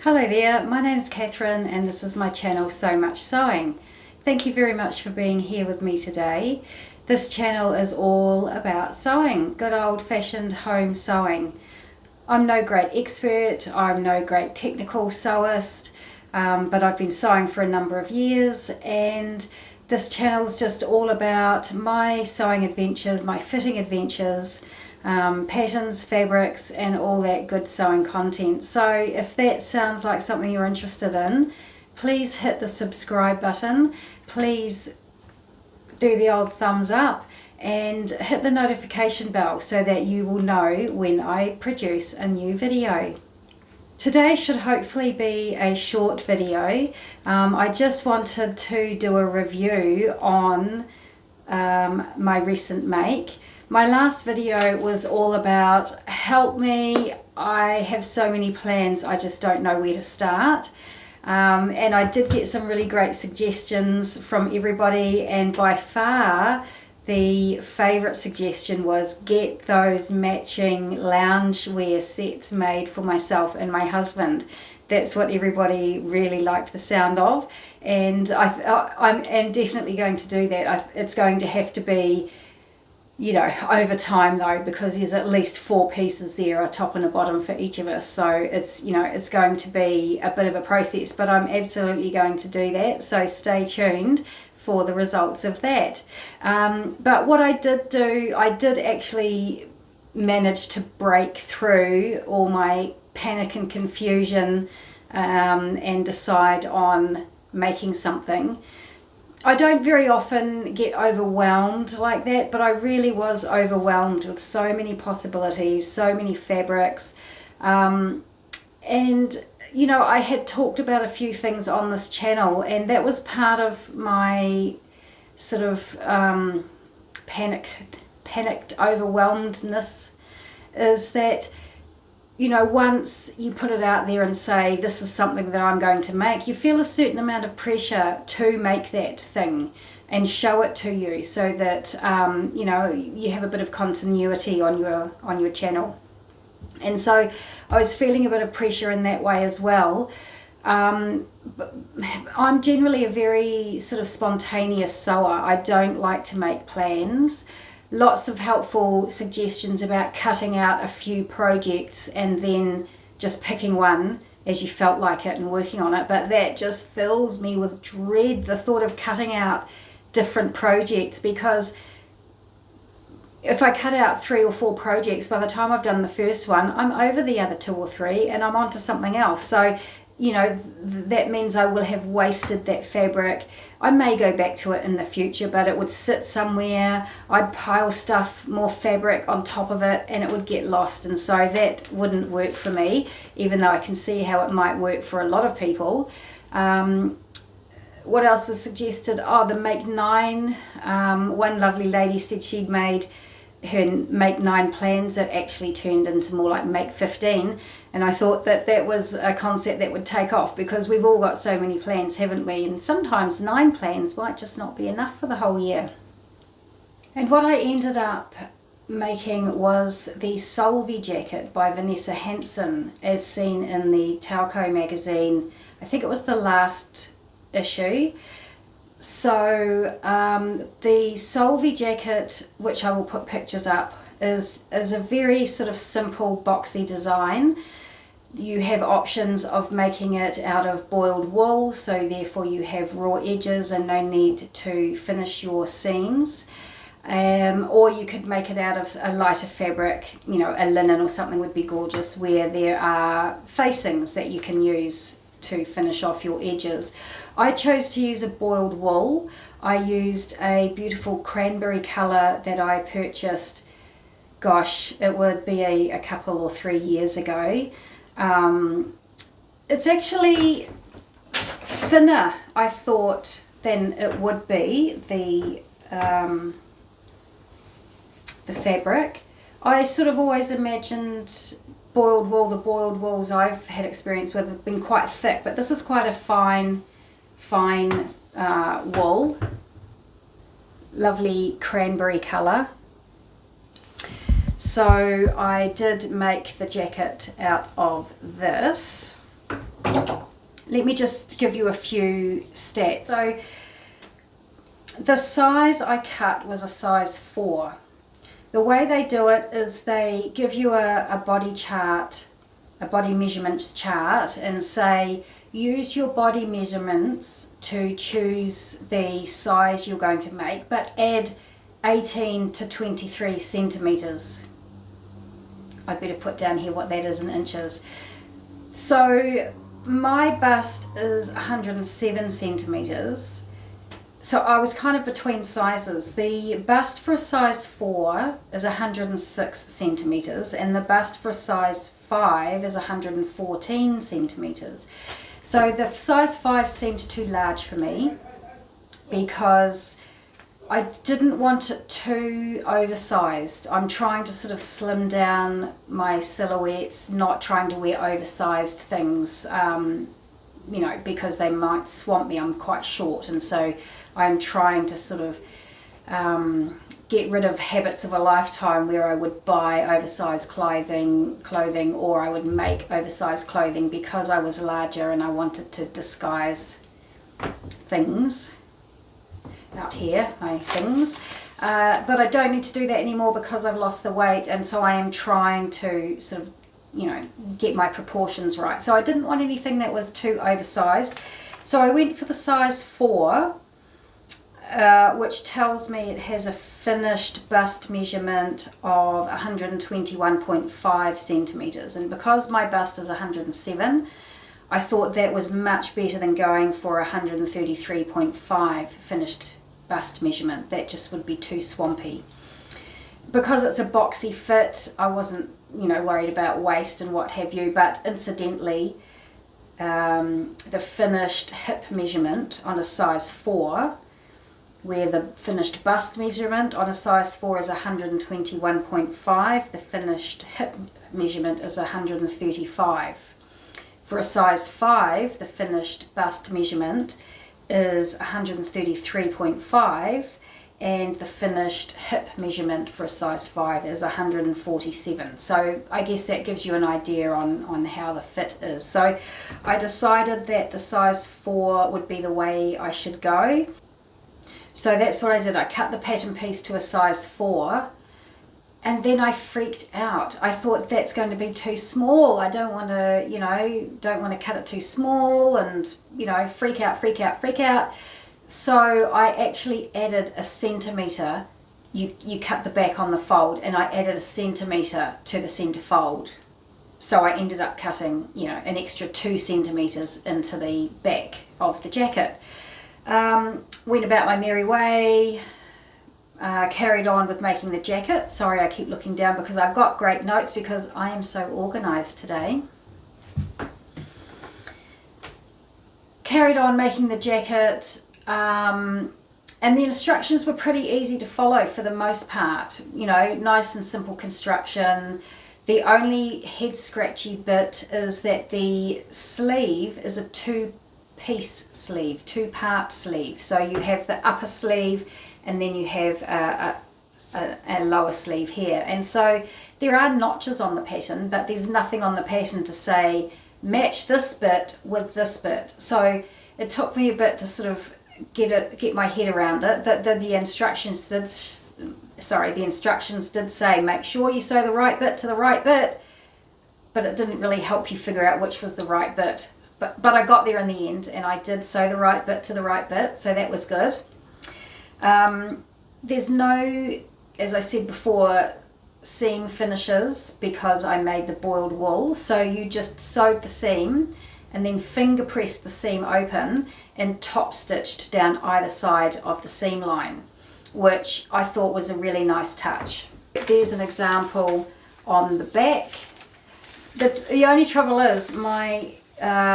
Hello there, my name is Catherine and this is my channel So Much Sewing. Thank you very much for being here with me today. This channel is all about sewing, good old-fashioned home sewing. I'm no great expert, I'm no great technical sewist, but I've been sewing for a number of years, and this channel is just all about my sewing adventures, my fitting adventures, patterns, fabrics, and all that good sewing content. So if that sounds like something you're interested in, please hit the subscribe button, please do the old thumbs up, and hit the notification bell so that you will know when I produce a new video. Today should hopefully be a short video. I just wanted to do a review on my recent make. My last video was all about help me, I have so many plans, I just don't know where to start. And I did get some really great suggestions from everybody, and by far the favourite suggestion was get those matching loungewear sets made for myself and my husband. That's what everybody really liked the sound of, and I'm definitely going to do that. It's going to have to be, you know, over time though, because there's at least 4 pieces there, a top and a bottom for each of us, so it's, you know, it's going to be a bit of a process, but I'm absolutely going to do that, so stay tuned for the results of that. But what I did do, I did actually manage to break through all my panic and confusion and decide on making something. I don't very often get overwhelmed like that, but I really was overwhelmed with so many possibilities, so many fabrics, and you know, I had talked about a few things on this channel, and that was part of my sort of panicked overwhelmedness, is that, you know, once you put it out there and say this is something that I'm going to make, you feel a certain amount of pressure to make that thing and show it to you, so that you know, you have a bit of continuity on your channel. And so I was feeling a bit of pressure in that way as well. But I'm generally a very sort of spontaneous sewer. I don't like to make plans. Lots of helpful suggestions about cutting out a few projects and then just picking one as you felt like it and working on it, but that just fills me with dread, the thought of cutting out different projects, because if I cut out 3 or 4 projects, by the time I've done the first one, I'm over the other 2 or 3 and I'm on to something else. So, you know, that means I will have wasted that fabric. I may go back to it in the future, but it would sit somewhere. I'd pile stuff, more fabric on top of it, and it would get lost. And so that wouldn't work for me, even though I can see how it might work for a lot of people. What else was suggested? Oh, the Make 9. One lovely lady said she'd made her Make 9 plans that actually turned into more like Make 15, and I thought that that was a concept that would take off, because we've all got so many plans, haven't we, and sometimes 9 plans might just not be enough for the whole year. And what I ended up making was the Solvi Jacket by Vanessa Hansen, as seen in the Tauko magazine. I think it was the last issue. So the Solvi Jacket, which I will put pictures up, is a very sort of simple boxy design. You have options of making it out of boiled wool, so therefore you have raw edges and no need to finish your seams. Or you could make it out of a lighter fabric, you know, a linen or something would be gorgeous, where there are facings that you can use to finish off your edges. I chose to use a boiled wool. I used a beautiful cranberry colour that I purchased, gosh, it would be a couple or 3 years ago. It's actually thinner, I thought, than it would be, the fabric. I sort of always imagined boiled wool, the boiled wools I've had experience with have been quite thick, but this is quite a fine wool. Lovely cranberry colour. So I did make the jacket out of this. let me just give you a few stats. So the size I cut was a size 4. The way they do it is they give you a body chart, a body measurements chart, and say use your body measurements to choose the size you're going to make, but add 18 to 23 centimeters. I'd better put down here what that is in inches. So my bust is 107 centimeters. So I was kind of between sizes. The bust for a size 4 is 106 centimeters, and the bust for a size 5 is 114 centimeters. So the size 5 seemed too large for me because I didn't want it too oversized. I'm trying to sort of slim down my silhouettes, not trying to wear oversized things, you know, because they might swamp me. I'm quite short, and so I'm trying to sort of get rid of habits of a lifetime where I would buy oversized clothing, or I would make oversized clothing because I was larger and I wanted to disguise things out here, my things. But I don't need to do that anymore because I've lost the weight, and so I am trying to sort of, you know, get my proportions right. So I didn't want anything that was too oversized. So I went for the size 4, which tells me it has a finished bust measurement of 121.5 centimeters. And because my bust is 107, I thought that was much better than going for 133.5 finished bust measurement. That just would be too swampy. Because it's a boxy fit, I wasn't, you know, worried about waist and what have you, but incidentally, the finished hip measurement on a size 4, where the finished bust measurement on a size 4 is 121.5, the finished hip measurement is 135. For a size 5, the finished bust measurement is 133.5, and the finished hip measurement for a size 5 is 147. So I guess that gives you an idea on how the fit is. So I decided that the size 4 would be the way I should go. So that's what I did. I cut the pattern piece to a size 4, and then I freaked out. I thought that's going to be too small. I don't want to, you know, don't want to cut it too small and, you know, freak out. So I actually added a centimetre. You cut the back on the fold, and I added a centimetre to the centre fold. So I ended up cutting, you know, an extra 2 centimetres into the back of the jacket. Went about my merry way, carried on with making the jacket. Sorry, I keep looking down because I've got great notes because I am so organised today. Carried on making the jacket, and the instructions were pretty easy to follow for the most part. You know, nice and simple construction. The only head scratchy bit is that the sleeve is a two-piece sleeve, 2-part sleeve. So you have the upper sleeve, and then you have a lower sleeve here. And so there are notches on the pattern, but there's nothing on the pattern to say match this bit with this bit. So it took me a bit to sort of get my head around it. The instructions did say make sure you sew the right bit to the right bit, but it didn't really help you figure out which was the right bit. But I got there in the end, and I did sew the right bit to the right bit, so that was good. There's no, as I said before, seam finishes because I made the boiled wool. So you just sewed the seam and then finger pressed the seam open and top stitched down either side of the seam line, which I thought was a really nice touch. There's an example on the back. The only trouble is my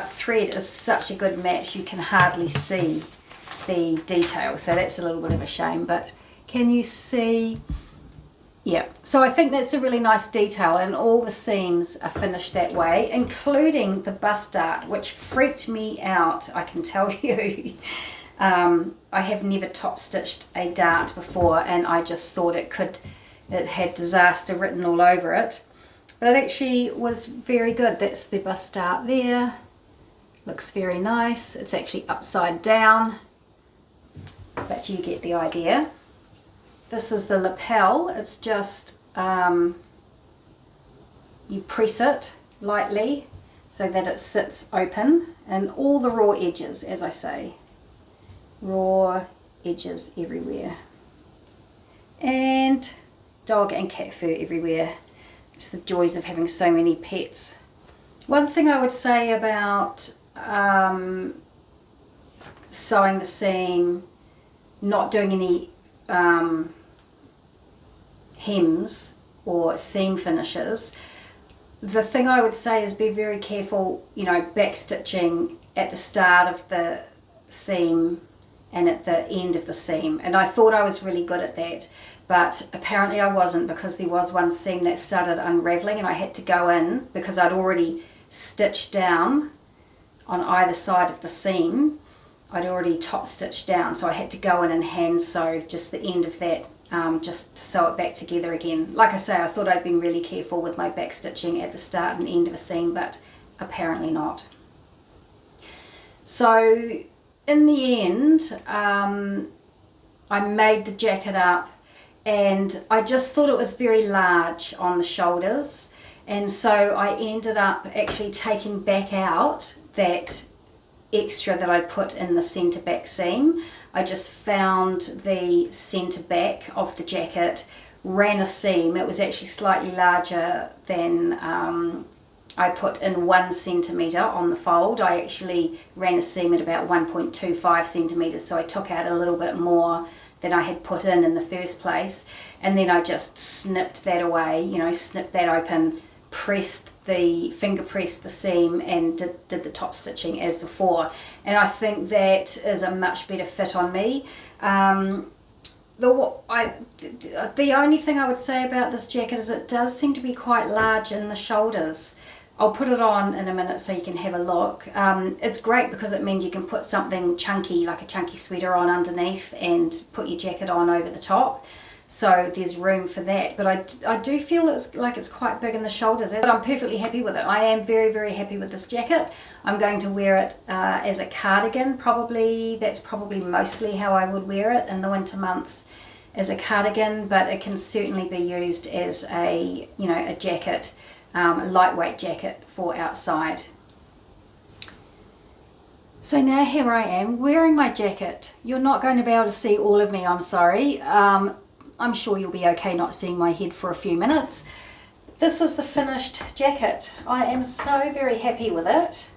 thread is such a good match you can hardly see the detail, so that's a little bit of a shame, but can you see? Yeah, so I think that's a really nice detail, and all the seams are finished that way, including the bust dart, which freaked me out, I can tell you. I have never top stitched a dart before, and I just thought it had disaster written all over it, but it actually was very good. That's the bust dart there, Looks very nice. It's actually upside down, but you get the idea. This is the lapel. It's just, you press it lightly so that it sits open, and all the raw edges, as I say, raw edges everywhere, and dog and cat fur everywhere. It's the joys of having so many pets. One thing I would say about sewing the seam, not doing any hems or seam finishes, the thing I would say is be very careful, you know, back stitching at the start of the seam and at the end of the seam. And I thought I was really good at that, but apparently I wasn't, because there was one seam that started unraveling and I had to go in, because I'd already stitched down on either side of the seam. I'd already top stitched down, so I had to go in and hand sew just the end of that, just to sew it back together again. Like I say, I thought I'd been really careful with my back stitching at the start and end of a seam, but apparently not. So in the end, I made the jacket up, and I just thought it was very large on the shoulders, and so I ended up actually taking back out that extra that I put in the centre back seam. I just found the centre back of the jacket, ran a seam. It was actually slightly larger than I put in 1 centimetre on the fold. I actually ran a seam at about 1.25 centimetres, so I took out a little bit more than I had put in the first place, and then I just snipped that away, you know, snipped that open, finger pressed the seam, and did the top stitching as before. And I think that is a much better fit on me. The only thing I would say about this jacket is it does seem to be quite large in the shoulders. I'll put it on in a minute so you can have a look. It's great because it means you can put something chunky, like a chunky sweater, on underneath and put your jacket on over the top. So there's room for that, but I do feel it's quite big in the shoulders, but I'm perfectly happy with it. I am very, very happy with this jacket. I'm going to wear it as a cardigan, probably. That's probably mostly how I would wear it in the winter months, as a cardigan, but it can certainly be used as a, you know, a jacket, a lightweight jacket for outside. So now here I am wearing my jacket. You're not going to be able to see all of me, I'm sorry. I'm sure you'll be okay not seeing my head for a few minutes. This is the finished jacket. I am so very happy with it.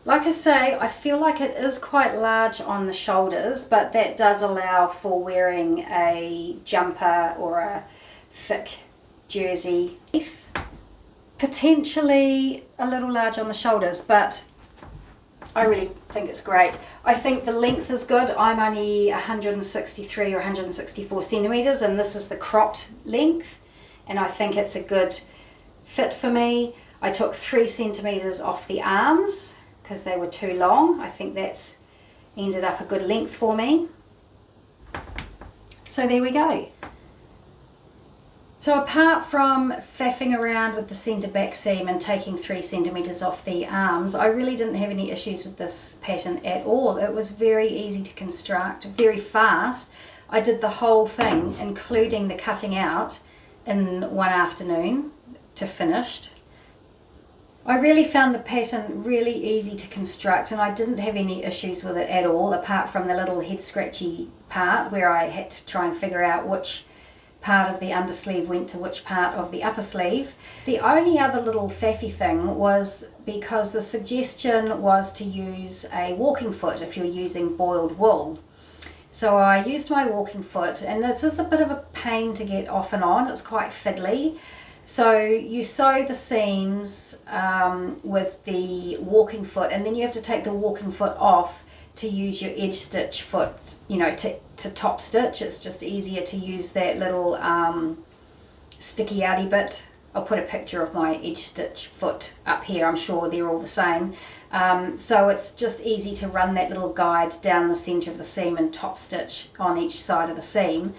Like I say, I feel like it is quite large on the shoulders, but that does allow for wearing a jumper or a thick jersey. Potentially a little large on the shoulders, but I really think it's great. I think the length is good. I'm only 163 or 164 centimetres, and this is the cropped length, and I think it's a good fit for me. I took 3 centimetres off the arms because they were too long. I think that's ended up a good length for me. So there we go. So apart from faffing around with the centre back seam and taking 3 centimetres off the arms, I really didn't have any issues with this pattern at all. It was very easy to construct, very fast. I did the whole thing, including the cutting out, in one afternoon to finished. I really found the pattern really easy to construct, and I didn't have any issues with it at all, apart from the little head scratchy part where I had to try and figure out which part of the undersleeve went to which part of the upper sleeve. The only other little faffy thing was because the suggestion was to use a walking foot if you're using boiled wool. So I used my walking foot, and it's just a bit of a pain to get off and on. It's quite fiddly. So you sew the seams with the walking foot, and then you have to take the walking foot off to use your edge stitch foot, you know, to top stitch. It's just easier to use that little sticky outy bit. I'll put a picture of my edge stitch foot up here. I'm sure they're all the same. So it's just easy to run that little guide down the centre of the seam and top stitch on each side of the seam.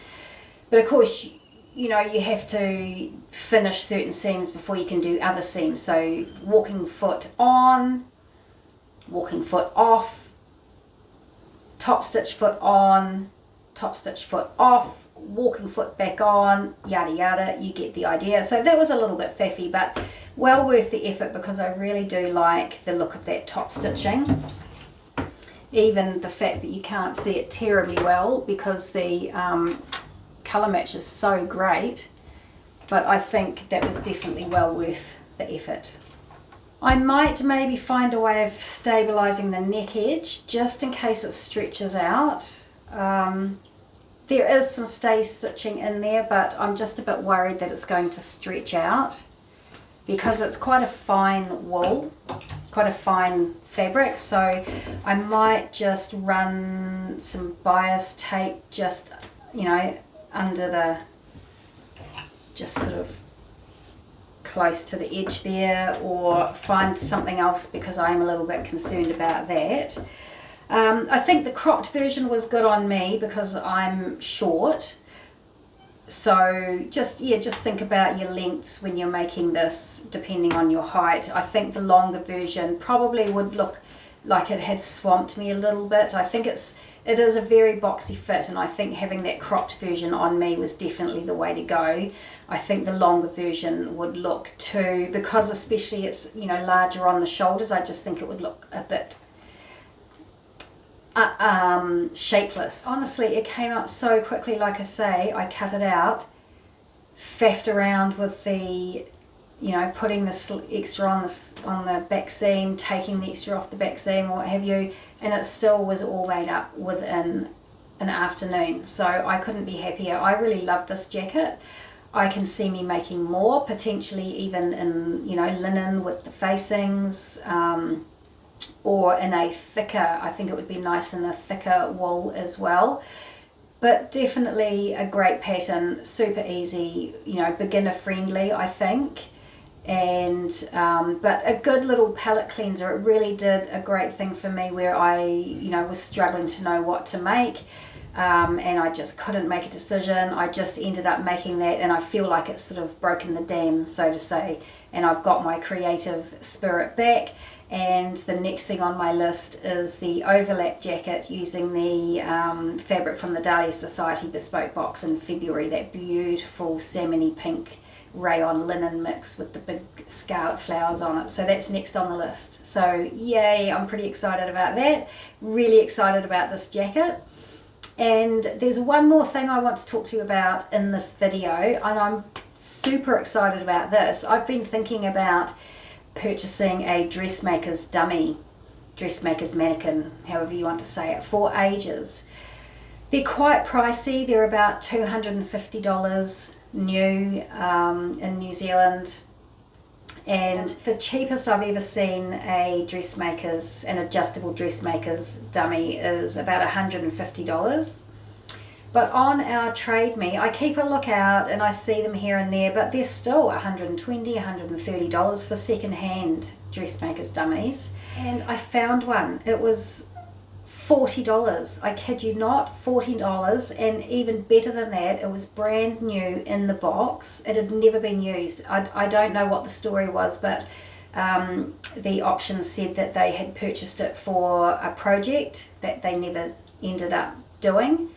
But of course you know, you have to finish certain seams before you can do other seams. So walking foot on, walking foot off, top stitch foot on, top stitch foot off, walking foot back on, yada yada, you get the idea. So that was a little bit faffy, but well worth the effort because I really do like the look of that top stitching. Even the fact that you can't see it terribly well because the colour match is so great, but I think that was definitely well worth the effort. I might maybe find a way of stabilising the neck edge just in case it stretches out. There is some stay stitching in there, but I'm just a bit worried that it's going to stretch out because it's quite a fine wool, quite a fine fabric. So I might just run some bias tape just, you know, under the, just sort of close to the edge there, or find something else because I'm a little bit concerned about that. I think the cropped version was good on me because I'm short. So just think about your lengths when you're making this, depending on your height. I think the longer version probably would look like it had swamped me a little bit. I think it is a very boxy fit, and I think having that cropped version on me was definitely the way to go. I think the longer version would look too, because especially it's, you know, larger on the shoulders, I just think it would look a bit shapeless. Honestly, it came up so quickly. Like I say, I cut it out, faffed around with the, you know, putting this extra on the back seam, taking the extra off the back seam, or what have you, and it still was all made up within an afternoon. So I couldn't be happier. I really love this jacket. I can see me making more, potentially even in, you know, linen with the facings, or in a thicker, I think it would be nice in a thicker wool as well. But definitely a great pattern, super easy, you know, beginner friendly, I think. And but a good little palette cleanser. It really did a great thing for me where I, you know, was struggling to know what to make, and I just couldn't make a decision. I just ended up making that, and I feel like it's sort of broken the dam, so to say, and I've got my creative spirit back. And the next thing on my list is the overlap jacket using the fabric from the Dahlia Society bespoke box in February, that beautiful salmony pink rayon linen mix with the big scarlet flowers on it. So that's next on the list. So yay, I'm pretty excited about that. Really excited about this jacket. And there's one more thing I want to talk to you about in this video, and I'm super excited about this. I've been thinking about purchasing a dressmaker's dummy, dressmaker's mannequin, however you want to say it, for ages. They're quite pricey. They're about $250 new in New Zealand, and the cheapest I've ever seen an adjustable dressmaker's dummy is about $150. But on our Trade Me, I keep a lookout and I see them here and there, but they're still $120, $130 for second-hand dressmakers dummies. And I found one. It was $40. I kid you not, $40. And even better than that, it was brand new in the box. It had never been used. I don't know what the story was, but the options said that they had purchased it for a project that they never ended up doing.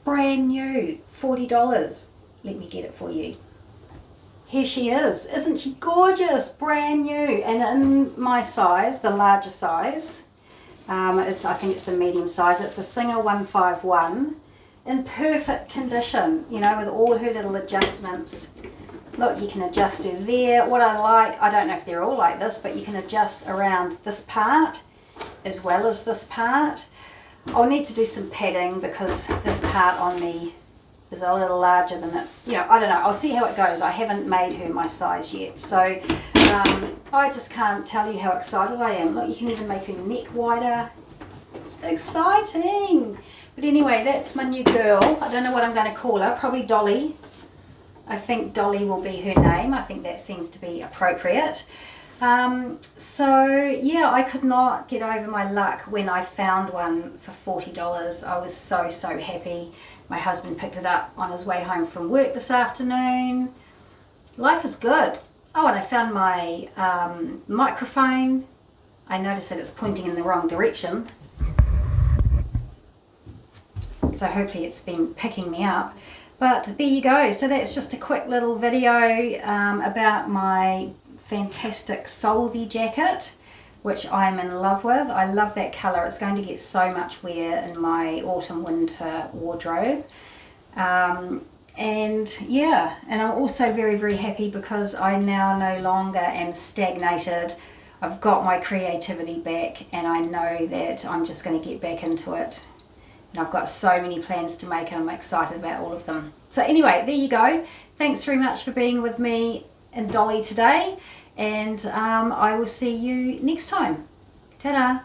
Brand new, $40. Let me get it for you. Here she is. Isn't she gorgeous? Brand new, and in my size, the larger size. I think it's the medium size. It's a Singer 151 in perfect condition, you know, with all her little adjustments. Look, you can adjust her there. What I like, I don't know if they're all like this, but you can adjust around this part as well as this part. I'll need to do some padding because this part on me is a little larger than it. You know, I don't know. I'll see how it goes. I haven't made her my size yet. So I just can't tell you how excited I am. Look, you can even make her neck wider. It's exciting. But anyway, that's my new girl. I don't know what I'm going to call her. Probably Dolly. I think Dolly will be her name. I think that seems to be appropriate. So yeah, I could not get over my luck when I found one for $40. I was so happy. My husband picked it up on his way home from work this afternoon. Life is good. Oh, and I found my microphone. I noticed that it's pointing in the wrong direction. So hopefully it's been picking me up. But there you go. So that's just a quick little video about my fantastic Solvi jacket, which I'm in love with. I love that colour. It's going to get so much wear in my autumn winter wardrobe. And yeah, and I'm also very, very happy because I now no longer am stagnated. I've got my creativity back, and I know that I'm just going to get back into it. And I've got so many plans to make, and I'm excited about all of them. So anyway, there you go. Thanks very much for being with me and Dolly today, and I will see you next time. Ta-da!